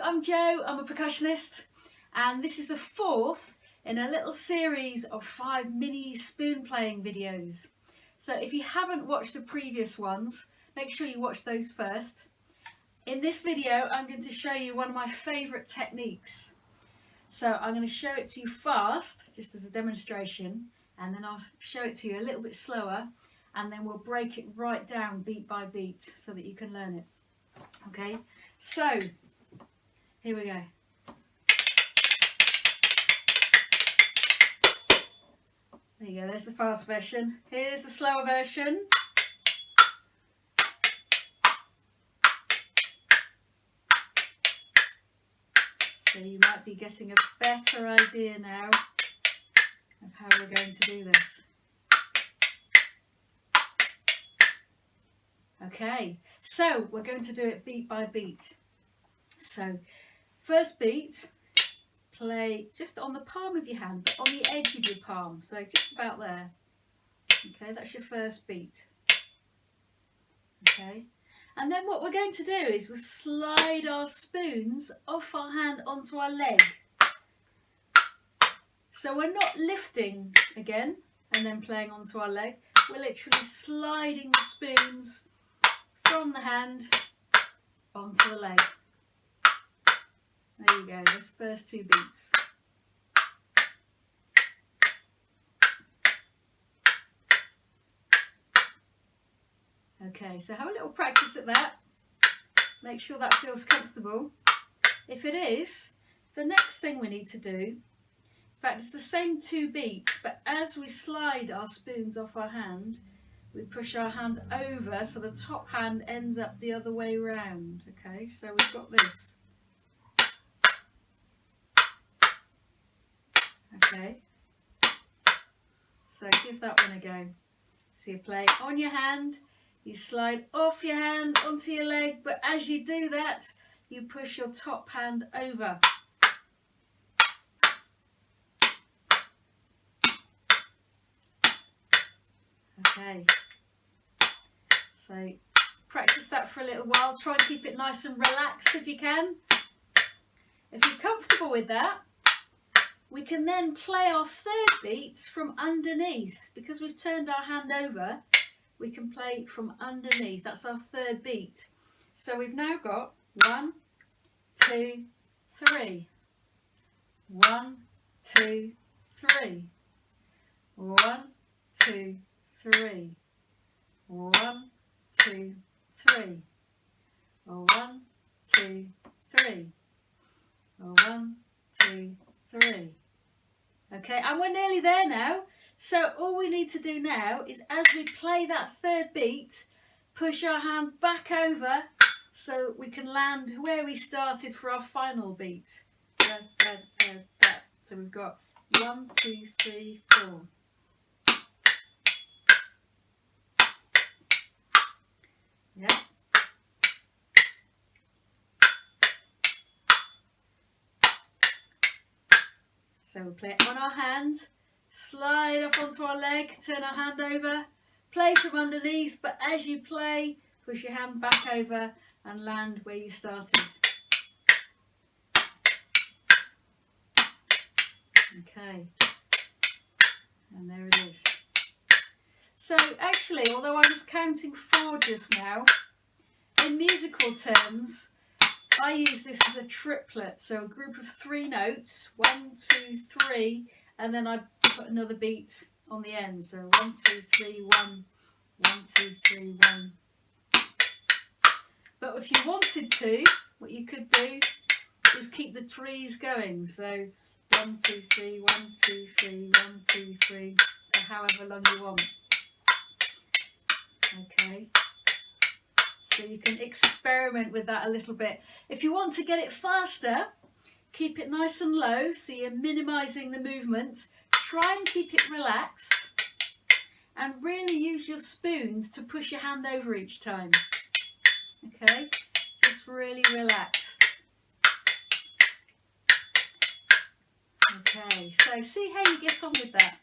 I'm Jo, I'm a percussionist, and this is the fourth in a little series of 5 mini spoon playing videos. So if you haven't watched the previous ones, make sure you watch those first. In this video, I'm going to show you one of my favourite techniques. So I'm going to show it to you fast, just as a demonstration, and then I'll show it to you a little bit slower, and then we'll break it right down beat by beat so that you can learn it. Okay, so here we go. There you go, there's the fast version. Here's the slower version. So you might be getting a better idea now of how we're going to do this. Okay, so we're going to do it beat by beat. So first beat, play just on the palm of your hand, but on the edge of your palm, so just about there. Okay, that's your first beat. Okay, and then what we're going to do is we'll slide our spoons off our hand onto our leg. So we're not lifting again and then playing onto our leg. We're literally sliding the spoons from the hand onto the leg. There you go, those first 2 beats. Okay, so have a little practice at that. Make sure that feels comfortable. If it is, the next thing we need to do, in fact it's the same 2 beats, but as we slide our spoons off our hand, we push our hand over so the top hand ends up the other way round. Okay, so we've got this. Okay, so give that one a go. So you play on your hand, you slide off your hand onto your leg, but as you do that, you push your top hand over. Okay, so practice that for a little while. Try and keep it nice and relaxed if you can. If you're comfortable with that, we can then play our third beat from underneath. Because we've turned our hand over, we can play from underneath. That's our third beat. So we've now got 1, 2, 3. 1, 2, 3. 1, 2, 3. 1, 2, 3. 1, 2, 3. 1, 2, 3. Okay, and we're nearly there now. So all we need to do now is, as we play that third beat, push our hand back over so we can land where we started for our final beat. So we've got 1, 2, 3, 4. Yeah. So we play it on our hand, slide up onto our leg, turn our hand over, play from underneath, but as you play, push your hand back over and land where you started. Okay, and there it is. So actually, although I was counting 4 just now, in musical terms, I use this as a triplet, so a group of 3 notes, 1, 2, 3, and then I put another beat on the end. So 1, 2, 3, 1, 1, 2, 3, 1. But if you wanted to, what you could do is keep the 3s going. So 1, 2, 3, 1, 2, 3, 1, 2, 3, or however long you want. Okay. So you can experiment with that a little bit. If you want to get it faster, keep it nice and low so you're minimising the movement. Try and keep it relaxed and really use your spoons to push your hand over each time. Okay, just really relaxed. Okay, so see how you get on with that.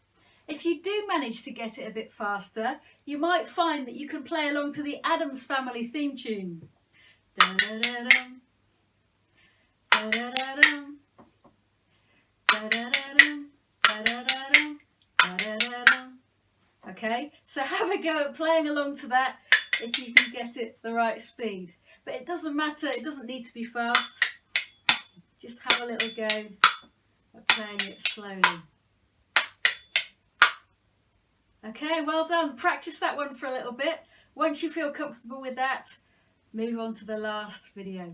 If you do manage to get it a bit faster, you might find that you can play along to the Addams Family theme tune. Da-da-da-dum. da-da-da-dum, da-da-da-dum, da-da-da-dum, da-da-da-dum. Okay, so have a go at playing along to that if you can get it the right speed. But it doesn't matter, it doesn't need to be fast. Just have a little go at playing it slowly. Okay, well done. Practice that one for a little bit. Once you feel comfortable with that, move on to the last video.